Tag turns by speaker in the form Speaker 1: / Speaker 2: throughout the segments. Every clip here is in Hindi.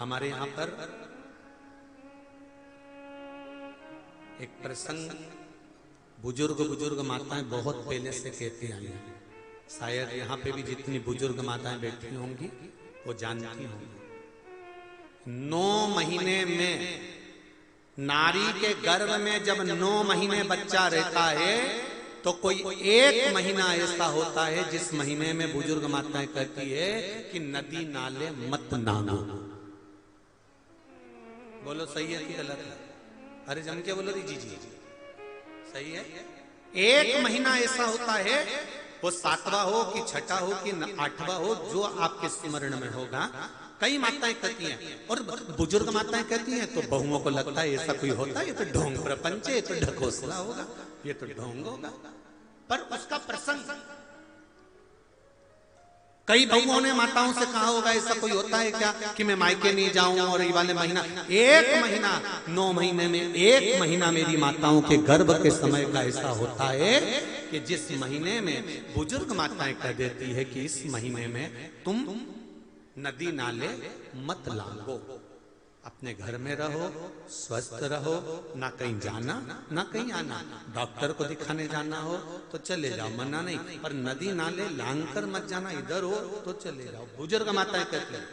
Speaker 1: हमारे यहां पर एक प्रसंग बुजुर्ग माताएं बहुत पहले से कहती आई हैं, शायद यहाँ पे भी जितनी बुजुर्ग माताएं बैठी होंगी वो जानती होंगी। 9 महीने में नारी के गर्भ में जब 9 महीने बच्चा रहता है तो कोई एक महीना ऐसा होता है जिस महीने में बुजुर्ग माताएं कहती है कि नदी नाले मत नहाना। बोलो सही है कि गलत है? अरे जम के बोलो जी सही है। एक महीना ऐसा होता है, वो 7वां हो कि 6ठा हो कि 8वां हो, जो आपके स्मरण में होगा। कई माताएं कहती हैं और बुजुर्ग माताएं कहती हैं तो बहुओं को लगता है ऐसा कोई होता है, ये तो ढोंग प्रपंच है, ये तो ढकोसला होगा, ये तो ढोंग होगा। पर उसका प्रसंग कई बहुओं ने माताओं से कहा होगा ऐसा कोई होता है क्या कि मैं मायके नहीं जाऊं और ये वाले महीना, एक महीना 9 महीने में एक महीना मेरी माताओं के गर्भ के समय का ऐसा होता है कि जिस महीने में बुजुर्ग माताएं कह देती है कि इस महीने में तुम नदी नाले मत लांगो, अपने घर में रहो, स्वस्थ रहो, ना कहीं जाना ना कहीं आना। डॉक्टर को दिखाने जाना हो तो चले जाओ, मना नहीं, पर नदी नाले लांग कर मत जाना, इधर हो तो चले जाओ। बुजुर्ग माताएं कहती हैं।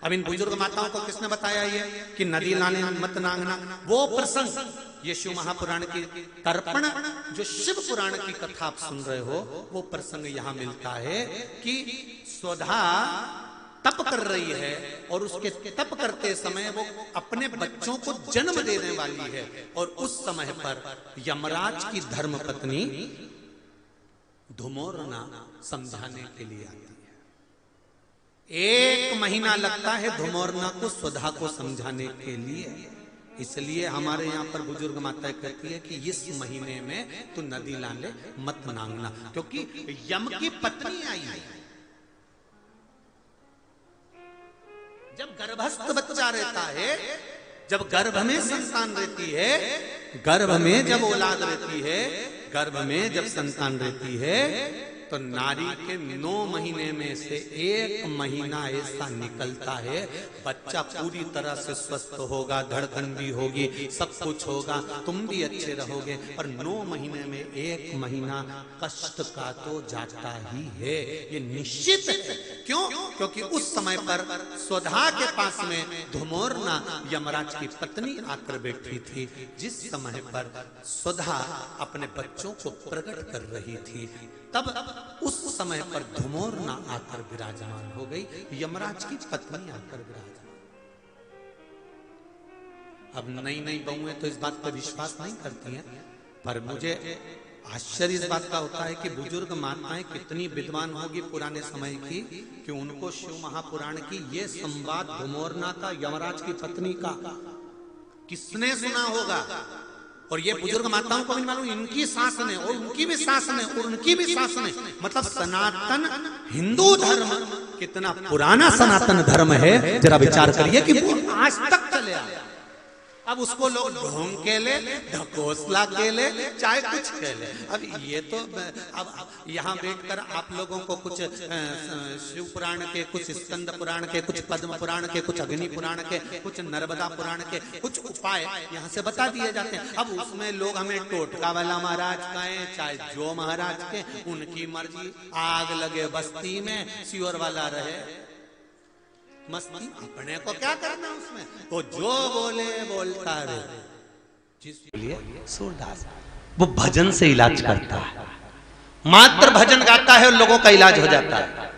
Speaker 1: अब इन बुजुर्ग माताओं को किसने बताया ये कि नदी नाले मत नांगना? वो प्रसंग ये शिव महापुराण की तर्पण, जो शिव पुराण की कथा आप सुन रहे हो, वो प्रसंग यहाँ मिलता है कि स्वधा तप कर रही है और उसके तप करते समय वो अपने बच्चों को जन्म देने वाली है और उस समय पर यमराज की धर्म पत्नी धुमोरना समझाने के लिए आती है। 1 महीना लगता है धुमोरना को स्वधा को समझाने के लिए। इसलिए हमारे यहाँ पर बुजुर्ग माताएं कहती है कि इस महीने में तो नदी नाले मत नांगना, क्योंकि यम की पत्नी आई है। जब गर्भस्थ बच्चा रहता है, जब गर्भ में संतान रहती है, गर्भ में जब औलाद रहती है, गर्भ में जब संतान रहती है, तो नारी के 9 महीने में से 1 महीना ऐसा निकलता है बच्चा पूरी तरह से स्वस्थ होगा, धड़कन भी होगी, सब कुछ होगा, तुम भी अच्छे रहोगे। पर 9 महीने में 1 महीना कष्ट का तो जाता ही है, ये निश्चित है। क्यों? क्योंकि उस समय पर स्वधा के पास में धुमोरना यमराज की पत्नी आकर बैठी थी, जिस समय पर स्वधा अपने बच्चों को प्रकट कर रही थी, तब उस समय पर धुमोरना आकर विराजमान हो गई, यमराज की पत्नी आकर विराजमान। अब नई नई बहुएं तो इस बात पर विश्वास नहीं करती हैं, पर मुझे आश्चर्य इस बात का होता है कि बुजुर्ग माताएं कितनी विद्वान होगी पुराने समय की कि उनको शिव महापुराण की ये संवाद धुमोरना का यमराज की पत्नी का किसने सुना होगा। और ये बुजुर्ग माताओं को भी मालूम, इनकी सास ने और उनकी भी सास ने और उनकी भी सास ने, मतलब सनातन हिंदू धर्म कितना पुराना सनातन धर्म है, जरा विचार करिए कि वो आज तक चले आया। अब उसको लोग ढोंग के ले, ढकोसला के ले, चाहे कुछ के ले। अब ये तो अब यहाँ बैठकर आप लोगों को कुछ शिव पुराण के, कुछ स्कंद पुराण के, कुछ पद्म पुराण के, कुछ अग्नि पुराण के, कुछ नर्मदा पुराण के कुछ उपाय यहाँ से बता दिए जाते हैं। अब उसमें लोग हमें टोटका वाला महाराज कहें, चाहे जो महाराज के, उनकी मर्जी। आग लगे बस्ती में, सियोर वाला रहे मस्ती, अपने को क्या करना उसमें, वो जो बोले बोलता रहे। जिसलिए सूरदास वो भजन से इलाज करता है, मात्र भजन गाता है और लोगों का इलाज हो जाता है।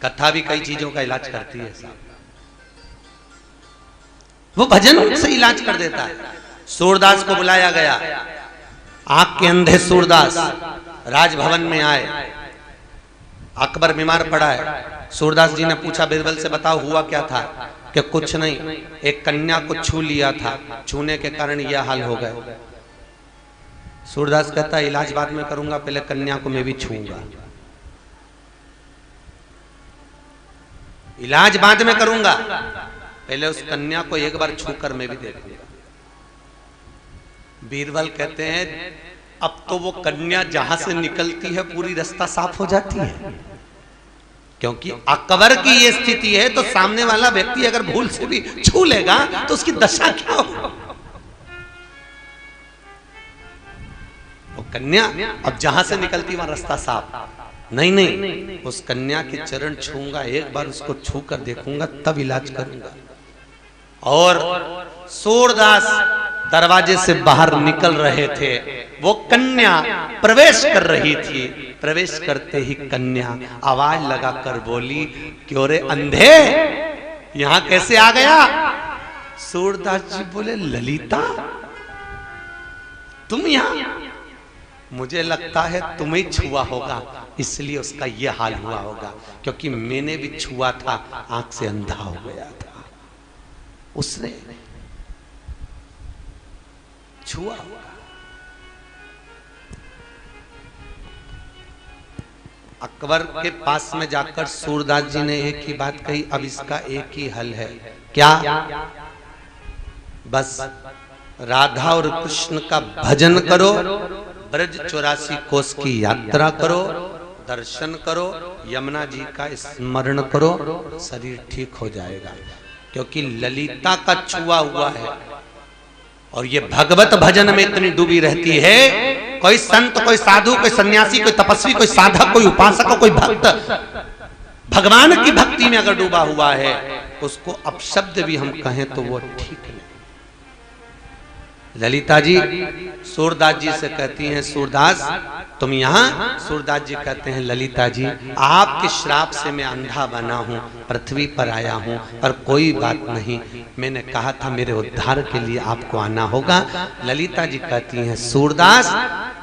Speaker 1: कथा भी कई चीजों का इलाज करती है, वो भजन से इलाज कर देता है। सूरदास को बुलाया गया, आंख के अंधे सूरदास राजभवन में आए। अकबर बीमार पड़ा है। सूरदास जी ने पूछा बीरबल से, बताओ हुआ क्या था? कि कुछ नहीं, एक कन्या को छू लिया था, छूने के कारण यह हाल हो गए। सूरदास कहता है इलाज बाद में करूंगा, पहले कन्या को मैं भी छूंगा। इलाज बाद में करूंगा, पहले उस कन्या को एक बार छूकर मैं भी देखूंगा। बीरबल कहते हैं अब तो वो कन्या जहां से निकलती है पूरी रास्ता साफ हो जाती है, क्योंकि अकबर की ये स्थिति है तो सामने वाला व्यक्ति अगर भूल से भी छू लेगा तो उसकी दशा क्या हो। वो कन्या अब जहां से निकलती वहां रास्ता साफ, नहीं, उस कन्या के चरण छूंगा, एक बार उसको छू कर देखूंगा तब इलाज करूंगा। और सूरदास दरवाजे से बाहर निकल रहे थे, वो कन्या प्रवेश कर रही थी। प्रवेश करते ही कन्या आवाज लगाकर बोली, क्यों रे अंधे, यहां कैसे आ गया? सूरदास जी बोले, ललिता तुम यहां? मुझे लगता है तुम्हें छुआ होगा, इसलिए उसका यह हाल हुआ होगा, क्योंकि मैंने भी छुआ था, आंख से अंधा हो गया था, उसने छुआ होगा। अकबर के पास में जाकर सूरदास जी ने एक ही बात कही, अब इसका एक ही हल है, क्या? बस राधा और कृष्ण का भजन करो, ब्रज 84 कोस की यात्रा करो, दर्शन करो, यमुना जी का स्मरण करो, शरीर ठीक हो जाएगा। क्योंकि ललिता का छुआ हुआ है और ये भगवत भजन में इतनी डूबी रहती है। कोई संत, कोई साधु, कोई सन्यासी, कोई तपस्वी, कोई साधक, कोई उपासक, कोई भक्त भगवान की भक्ति में अगर डूबा हुआ है, उसको अपशब्द भी हम कहें तो वो ठीक नहीं। ललिता जी सूरदास जी से कहती हैं, सूरदास तुम यहाँ? सूरदास जी कहते हैं, ललिता जी आपके श्राप से मैं अंधा बना हूँ, पृथ्वी पर आया हूँ, पर कोई बात नहीं, मैंने कहा था मेरे उद्धार के लिए आपको आना होगा। ललिता जी कहती हैं, सूरदास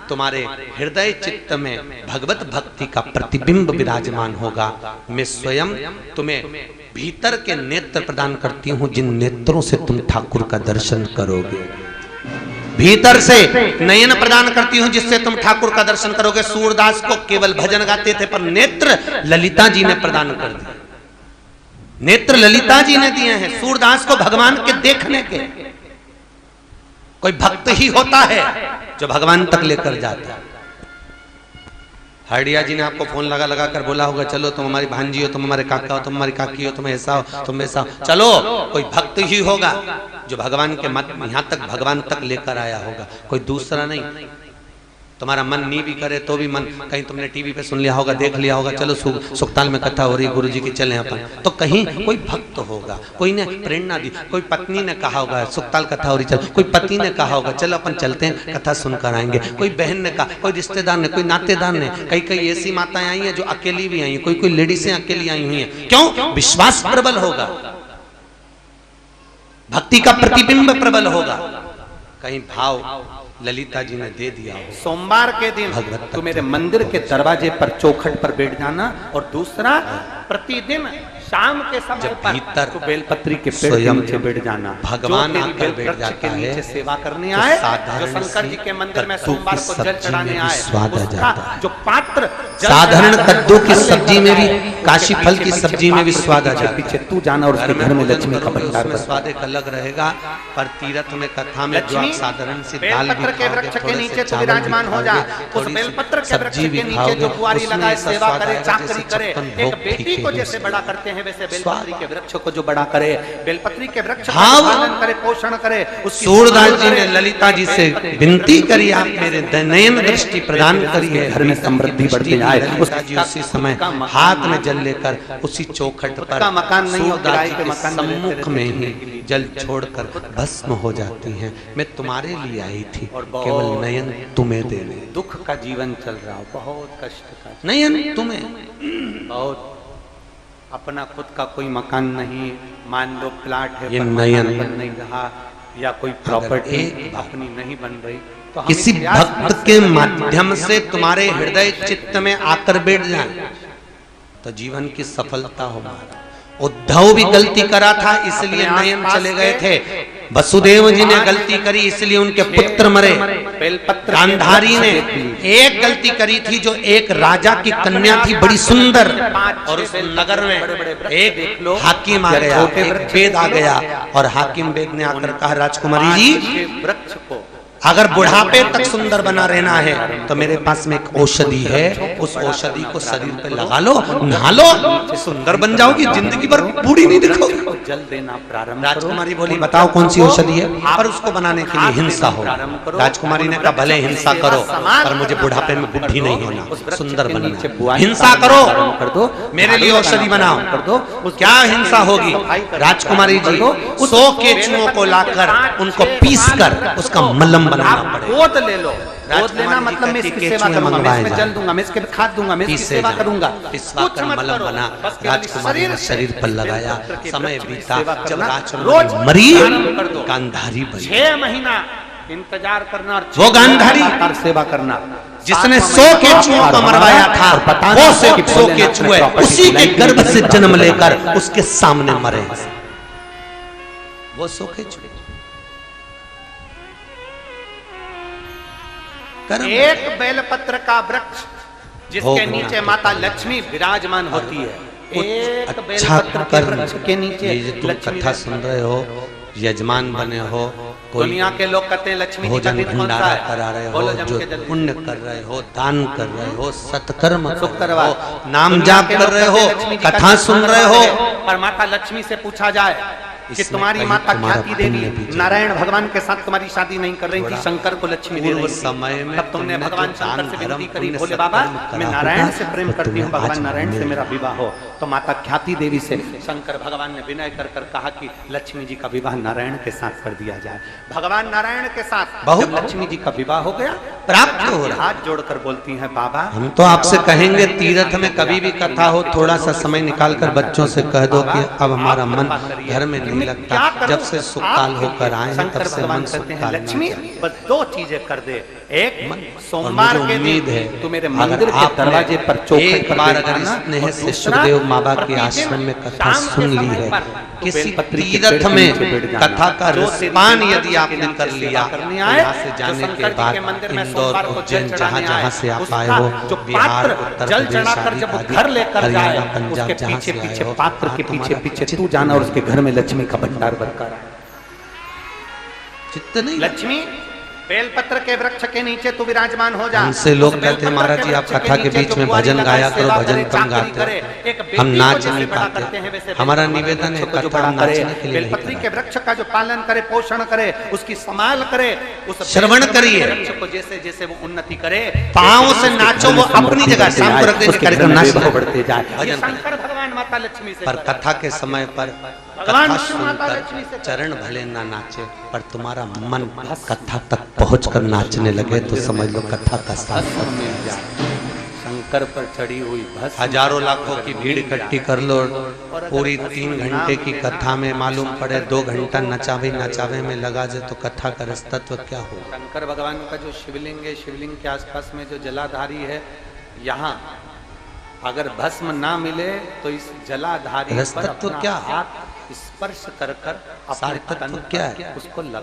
Speaker 1: तुम्हारे हृदय चित्त में भगवत भक्ति का प्रतिबिंब विराजमान होगा, मैं स्वयं तुम्हें भीतर के नेत्र प्रदान करती हूँ, जिन नेत्रों से तुम ठाकुर का दर्शन करोगे। भीतर से नयन प्रदान करती हूं जिससे तुम ठाकुर का दर्शन करोगे। सूरदास को केवल भजन गाते थे, पर नेत्र ललिता जी ने प्रदान कर दिए, नेत्र ललिता जी ने दिए हैं सूरदास को भगवान के देखने के। कोई भक्त ही होता है जो भगवान तक लेकर जाता है। हरडिया जी ने आपको फोन लगा कर बोला होगा, चलो तुम हमारी भांजी हो, तुम हमारे काका हो, तुम हमारी काकी हो, तुम ऐसा हो, तुम ऐसा हो, चलो। कोई भक्त ही होगा जो भगवान के मत यहाँ तक भगवान तक लेकर आया होगा, कोई दूसरा नहीं। तुम्हारा मन नहीं भी करे तो भी मन, कहीं तुमने टीवी पे सुन लिया होगा, देख लिया होगा, चलो सुखताल में कथा हो रही गुरु जी की, चले अपन, तो कहीं कोई भक्त होगा, कोई ने प्रेरणा दी, कोई पत्नी ने कहा होगा सुखताल कथा हो रही, चल, कोई पति ने कहा होगा चलो अपन चलते हैं कथा सुनकर आएंगे, कोई बहन ने कहा, कोई रिश्तेदार ने, कोई नातेदार ने। कई ऐसी माताएं आई हैं जो अकेली भी आई हैं, कोई लेडीसें अकेली आई हुई हैं। क्यों? विश्वास प्रबल होगा, भक्ति का प्रतिबिंब प्रबल होगा, कहीं भाव ललिता जी ने दे दिया। सोमवार के दिन तो मेरे मंदिर के दरवाजे पर चौखट पर बैठ जाना, और दूसरा प्रतिदिन शाम के समय पर तो बेलपत्री के पेड़ के नीचे बैठ जाना। भगवान आकर बैठ जाता है, सेवा करने आए, जो शंकर जी के मंदिर में सोमवार को जल चढ़ाने आए, उसका जो पात्र साधारण कद्दू की सब्जी में भी, काशी फल की सब्जी में भी स्वाद आ जाता है। पीछे तू जाना और उसके घर में लक्ष्मी का भंडार, स्वाद एक अलग रहेगा। पर तीर्थ में कथा में जो साधारण सी दाल भी के वृक्ष के नीचे तो विराजमान हो जा, उस बेलपत्र के वृक्ष के नीचे जो कुंवारी लगाए, सेवा करे, चाकरी करे, एक बेटी को जैसे बड़ा करते हैं वैसे बेलपत्री के वृक्ष को जो बड़ा करे, बेलपत्री के वृक्ष का पालन करे, पोषण करे। सूरदास जी ने ललिता जी से विनती करी, आप मेरे नयन दृष्टि प्रदान करिए, घर में समृद्धि बढ़ती जाए। उसी समय हाथ में जल लेकर उसी चौखट पर मकान नहीं, सूरदास जी के सम्मुख में ही जल छोड़कर भस्म हो जाती हैं। मैं तुम्हारे लिए आई थी, केवल नयन तुम्हें देने। दुख का जीवन चल रहा हो, बहुत कष्ट का, नयन तुम्हें, बहुत अपना खुद का कोई मकान नहीं, मान लो प्लाट है, ये नयन नहीं रहा, या कोई प्रॉपर्टी अपनी नहीं बन रही, तो किसी भक्त के माध्यम से तुम्हारे हृदय चित्त में आकर बैठ जाए तो जीवन की सफलता होगी। उद्धव भी गलती करा था, इसलिए नयन चले गए थे। वसुदेव जी ने गलती करी, इसलिए उनके पुत्र मरे। गांधारी ने एक गलती करी थी, जो एक राजा की कन्या थी बड़ी सुंदर, और उस नगर में एक हाकिम आ गया, एक वेद आ गया, और हाकिम वेद ने आकर कहा, राजकुमारी जी वृक्ष को अगर बुढ़ापे तक सुंदर बना रहना है तो मेरे पास में एक औषधि है, उस औषधि को शरीर पे लगा लो, नहा लो, सुंदर बन जाओगी, जिंदगी भर बूढ़ी नहीं दिखोगी।
Speaker 2: जल देना प्रारंभ।
Speaker 1: राजकुमारी बोली बताओ कौन सी औषधि है, पर उसको बनाने के लिए हिंसा हो। राजकुमारी ने कहा भले हिंसा करो पर मुझे बुढ़ापे में बुद्धि नहीं होना, सुंदर बनना। हिंसा करो,
Speaker 2: कर दो,
Speaker 1: मेरे लिए औषधि बनाओ,
Speaker 2: कर दो।
Speaker 1: क्या हिंसा होगी? राजकुमारी जी 100 केचुओं को लाकर उनको पीस कर उसका मलहम बनाना पड़ेगा।
Speaker 2: गोद ले लो, गोद लेना मतलब मैं इसकी सेवा करूंगा, मैं इसमें जल दूंगा, मैं इसके खाद दूंगा, मैं इसकी सेवा करूंगा।
Speaker 1: पिसवाकर मलहम बना, राजकुमारी ने शरीर पर लगाया। समय बीता, जब राजकुमारी मरी गांधारी बनी।
Speaker 2: 6 महीना इंतजार करना और
Speaker 1: वो गांधारी
Speaker 2: सेवा करना
Speaker 1: जिसने 100 केचुओं को मरवाया था, वो 100 केचुए उसी के गर्भ से जन्म लेकर उसके सामने मरे। वो 100 केचुए
Speaker 2: एक बेलपत्र का वृक्ष जिसके नीचे माता लक्ष्मी विराजमान होती है, एक बेलपत्र के वृक्ष के नीचे
Speaker 1: तुम कथा सुन रहे हो, यजमान बने हो,
Speaker 2: दुनिया के लोग कहते हैं लक्ष्मी जी का
Speaker 1: भोजन
Speaker 2: दिन कौन सा
Speaker 1: भंडारा
Speaker 2: है?
Speaker 1: करा रहे हो,
Speaker 2: बोलो
Speaker 1: जो
Speaker 2: जम के जल्दी।
Speaker 1: पुण्य कर रहे हो, दान कर रहे हो, सत्कर्म कर रहे
Speaker 2: करवा।
Speaker 1: हो, नाम जाप
Speaker 2: के
Speaker 1: कर
Speaker 2: लोग
Speaker 1: रहे
Speaker 2: कहते हैं
Speaker 1: हो,
Speaker 2: लक्ष्मी जी का
Speaker 1: कथा
Speaker 2: दिन
Speaker 1: सुन
Speaker 2: कौन
Speaker 1: रहे
Speaker 2: सा
Speaker 1: हो,
Speaker 2: है? पर माता लक्ष्मी से पूछा जाए कि
Speaker 1: इसमें
Speaker 2: तुम्हारी
Speaker 1: कहीं
Speaker 2: माता
Speaker 1: तुम्हारा
Speaker 2: ख्याति देवी
Speaker 1: पुण्य भी
Speaker 2: नारायण भगवान के साथ तुम्हारी शादी नहीं कर रही थी, शंकर को लक्ष्मी दे
Speaker 1: पूर्व
Speaker 2: रही थी।
Speaker 1: समय में
Speaker 2: तब तुमने
Speaker 1: तुमने
Speaker 2: भगवान
Speaker 1: जो दान,
Speaker 2: शंकर से विनती
Speaker 1: धर्म,
Speaker 2: करी,
Speaker 1: पुण्य,
Speaker 2: बोले बाबा
Speaker 1: सत्कर्म
Speaker 2: मैं
Speaker 1: करा
Speaker 2: नारायण
Speaker 1: होगा,
Speaker 2: से प्रेम
Speaker 1: तो
Speaker 2: करती हूँ,
Speaker 1: तुम्हें
Speaker 2: भगवान
Speaker 1: आज
Speaker 2: नारायण से
Speaker 1: मिल
Speaker 2: मेरा विवाह हो। तो माता ख्याति देवी से शंकर भगवान ने विनय कर कर कहा कि लक्ष्मी जी का विवाह नारायण के साथ कर दिया जाए। भगवान नारायण के साथ जब लक्ष्मी जी का विवाह हो गया,
Speaker 1: प्राप्त हो रहा।
Speaker 2: हाथ जोड़कर बोलती हैं बाबा
Speaker 1: हम तो आपसे कहेंगे तीर्थ में कभी भी कथा हो, थोड़ा सा समय निकालकर बच्चों से कह दो कि अब हमारा मन घर में नहीं लगता, जब से सुखकाल होकर आए हैं तब से मन सुखकाल नहीं
Speaker 2: लक्ष्मी
Speaker 1: लगता।
Speaker 2: बस 2 चीजें कर दे। एक
Speaker 1: और
Speaker 2: सोमवार
Speaker 1: मुझे
Speaker 2: के
Speaker 1: उम्मीद
Speaker 2: दिन
Speaker 1: है
Speaker 2: तू मेरे
Speaker 1: अगर
Speaker 2: मंदिर के
Speaker 1: आपने
Speaker 2: दरवाजे पर चौखट
Speaker 1: एक
Speaker 2: पर
Speaker 1: बार
Speaker 2: बैठाना,
Speaker 1: अगर स्नेह
Speaker 2: और
Speaker 1: से
Speaker 2: दूसरा,
Speaker 1: सुखदेव बाबा के
Speaker 2: प्रतिदिन
Speaker 1: आश्रम में कथा
Speaker 2: शाम के
Speaker 1: सुन ली
Speaker 2: समय
Speaker 1: है,
Speaker 2: पर
Speaker 1: किसी
Speaker 2: बेलपत्री के
Speaker 1: तीर्थ
Speaker 2: पेड़ के
Speaker 1: में
Speaker 2: नीचे बैठ जाना।
Speaker 1: कथा का
Speaker 2: जो
Speaker 1: रसपान
Speaker 2: तेरी
Speaker 1: यदि
Speaker 2: माँ
Speaker 1: आपने
Speaker 2: के
Speaker 1: कर
Speaker 2: नीचे
Speaker 1: लिया,
Speaker 2: सेवा करने
Speaker 1: तो
Speaker 2: आए,
Speaker 1: यहाँ से
Speaker 2: जो
Speaker 1: जाने
Speaker 2: शंकर
Speaker 1: के
Speaker 2: जी
Speaker 1: बाद
Speaker 2: के मंदिर में
Speaker 1: इंदौर,
Speaker 2: सोमवार को
Speaker 1: उज्जैन,
Speaker 2: जल
Speaker 1: जहाँ
Speaker 2: चढ़ाने
Speaker 1: जहाँ
Speaker 2: आए,
Speaker 1: से आप
Speaker 2: उसका
Speaker 1: आए हो,
Speaker 2: जो
Speaker 1: बिहार,
Speaker 2: पात्र
Speaker 1: उत्तर
Speaker 2: जल
Speaker 1: प्रदेश
Speaker 2: चढ़ाकर जब
Speaker 1: आदि
Speaker 2: घर लेकर जाए,
Speaker 1: हरियाणा, पंजाब,
Speaker 2: उसके
Speaker 1: जहाँ
Speaker 2: पीछे
Speaker 1: से आए
Speaker 2: पीछे
Speaker 1: हो,
Speaker 2: पात्र के
Speaker 1: हाँ,
Speaker 2: पीछे
Speaker 1: तुम्हारा
Speaker 2: पीछे तू जाना और उसके घर में लक्ष्मी का भंडार बरकरार है।
Speaker 1: चित्त नहीं
Speaker 2: लक्ष्मी बेलपत्र के वृक्ष के नीचे तू विराजमान हो जा।
Speaker 1: हमसे लोग
Speaker 2: उस
Speaker 1: कहते हैं
Speaker 2: बेलपत्र
Speaker 1: महाराज जी आप
Speaker 2: वृक्ष
Speaker 1: कथा के
Speaker 2: नीचे
Speaker 1: बीच
Speaker 2: जो
Speaker 1: में
Speaker 2: बुआरी
Speaker 1: भजन
Speaker 2: लगाए,
Speaker 1: गाया करो,
Speaker 2: सेवा
Speaker 1: भजन
Speaker 2: करे,
Speaker 1: कम
Speaker 2: चाकरी
Speaker 1: गाते
Speaker 2: करे।
Speaker 1: हो,
Speaker 2: एक बेटी
Speaker 1: हम
Speaker 2: को
Speaker 1: नाच
Speaker 2: जैसे
Speaker 1: नहीं
Speaker 2: बड़ा
Speaker 1: पाते।
Speaker 2: करते हैं, वैसे
Speaker 1: हमारा
Speaker 2: बेलपत्र के
Speaker 1: निवेदन है
Speaker 2: वृक्ष को जो
Speaker 1: कथा
Speaker 2: बड़ा करे,
Speaker 1: नाचने के लिए नहीं
Speaker 2: बेलपत्री
Speaker 1: करा।
Speaker 2: के वृक्ष का जो पालन करे, पोषण करे, उसकी संभाल करे, उस
Speaker 1: श्रवण करिए।
Speaker 2: वृक्ष को जैसे जैसे वो उन्नति करे,
Speaker 1: पाँव से नाचो, वो अपनी जगह शाम को रख देंगे कार्यक्रम नाच
Speaker 2: बढ़ते जाए।
Speaker 1: भजन
Speaker 2: ये शंकर भगवान माता लक्ष्मी से
Speaker 1: पर कथा के समय पर
Speaker 2: भगवान
Speaker 1: कथा
Speaker 2: विष्णु माता लक्ष्मी
Speaker 1: सुनकर
Speaker 2: से
Speaker 1: चरण भले ना नाचे, पर तुम्हारा मन कथा तक पहुंचकर नाचने लगे तो समझ लो कथा का सार्थक
Speaker 2: मिल जाए। शंकर पर चढ़ी हुई भस्म,
Speaker 1: हजारों लाखों की भीड़ इकट्ठी कर लो, पूरी 3 घंटे की कथा में मालूम पड़े 2 घंटा नचावे में लगा जाए तो कथा का रसतत्व क्या हो।
Speaker 2: शंकर भगवान का जो शिवलिंग है, शिवलिंग के आसपास में जो जलाधारी है, यहाँ अगर भस्म ना मिले तो इस जलाधारी पर
Speaker 1: रसतत्व
Speaker 2: अपना
Speaker 1: क्या?
Speaker 2: हाथ स्पर्श कर कर अपने
Speaker 1: सार्थक
Speaker 2: तन
Speaker 1: क्या
Speaker 2: पर
Speaker 1: है?
Speaker 2: उसको लगा